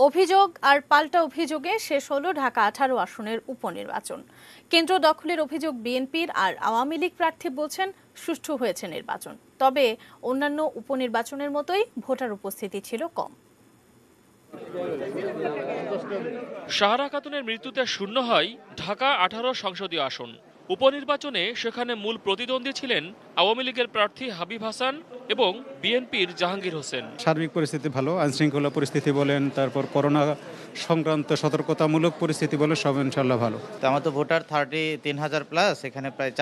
অভিযোগ আর পাল্টা অভিযোগে শেষ হলো ঢাকা 18 আসনের উপনির্বাচন। কেন্দ্র দখলের অভিযোগ বিএনপির, আর আওয়ামী লীগ প্রার্থী বলছেন সুষ্ঠু হয়েছে নির্বাচন, তবে অন্যান্য উপনির্বাচনের মতোই ভোটার উপস্থিতি ছিল কম। সাহারা খাতুনের মৃত্যুতে শূন্য হয় ঢাকা 18 সংসদীয় আসন। উপনির্বাচনে সেখানে মূল প্রতিদ্বন্দ্বী ছিলেন আওয়ামী লীগের প্রার্থী হাবিব হাসান এবং বিএনপির জাহাঙ্গীর হোসেন। সার্বিক পরিস্থিতি ভালো, আইনশৃঙ্খলা পরিস্থিতি বলেন, তারপর করোনা সংক্রান্ত সতর্কতামূলক পরিস্থিতি বলে সব ইনশাল্লাহ ভালো। আমার তো ভোটার 33,000 প্লাস, এখানে প্রায়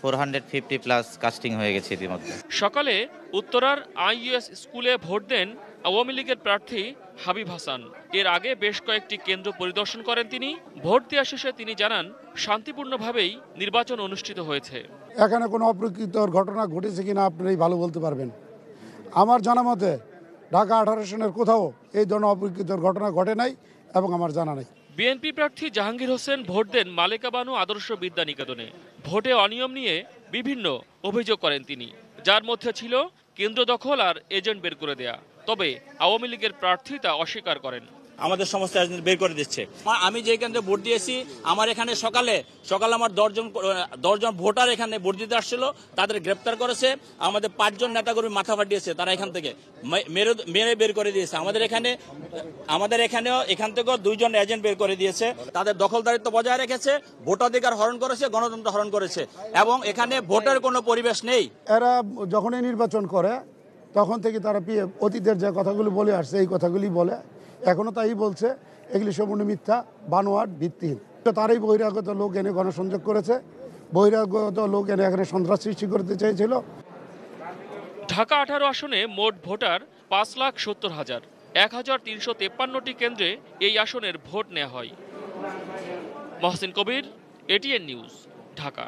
450 প্লাস কাস্টিং হয়ে গেছে ইতিমধ্যে। সকালে উত্তরার আইইউএস স্কুলে ভোট দেন আওয়ামী লীগের প্রার্থী হাবিব হাসান। এর আগে বেশ কয়েকটি কেন্দ্র পরিদর্শন করেন তিনি। ভোট দেওয়া শেষে তিনি জানান শান্তিপূর্ণভাবেই নির্বাচন অনুষ্ঠিত হয়েছে। এখানে কোনো অপ্রীতিকর ঘটনা ঘটেছে কিনা আপনারাই ভালো বলতে পারবেন। আমার জানা মতে ঢাকা 18 আসনের কোথাও এই ধরনের অপ্রীতিকর ঘটনা ঘটে নাই এবং আমার জানা নাই। বিএনপি প্রার্থী জাহাঙ্গীর হোসেন ভোট দেন মালেকা বানু আদর্শ বিদ্যা নিকেতনে। ভোটে অনিয়ম নিয়ে বিভিন্ন অভিযোগ করেন তিনি, যার মধ্যে ছিল কেন্দ্র দখল আর এজেন্ট বের করে দেয়া। তবে আওয়ামী লীগের প্রার্থী তা অস্বীকার করেন। আমাদের সমস্ত এজেন্ট বের করে দিচ্ছে। আমি যে কেন্দ্রে ভোট দিয়েছি, আমার এখানে সকালে আমার 10 জন ভোটার এখানে ভোট দিতে আসছিল, তাদের গ্রেপ্তার করেছে। আমাদের 5 জন নেতাকর্মী মাথা ফাটিয়েছে, তারা এখান থেকে মেরে বের করে দিয়েছে। এখান থেকেও 2 জন এজেন্ট বের করে দিয়েছে। তাদের দখলদারিত্ব বজায় রেখেছে, ভোটাধিকার হরণ করেছে, গণতন্ত্র হরণ করেছে এবং এখানে ভোটের কোনো পরিবেশ নেই। এরা যখনই নির্বাচন করে তখন থেকে তারা অতীতের যে কথাগুলি বলে আসছে এই কথাগুলি বলে, এখনো তাই বলছে। এগুলি সম্পূর্ণ মিথ্যা, বানোয়াট, ভিত্তিহীন। তারাই বহিরাগত লোক এনে গণসংযোগ করেছে, বহিরাগত লোক এনে এখানে সন্ত্রাস সৃষ্টি করতে চেয়েছিল। ঢাকা 18 আসনে মোট ভোটার 5,70,000। 1,353টি কেন্দ্রে এই আসনের ভোট নেওয়া হয়। মহসিন কবির, এটিএন নিউজ, ঢাকা।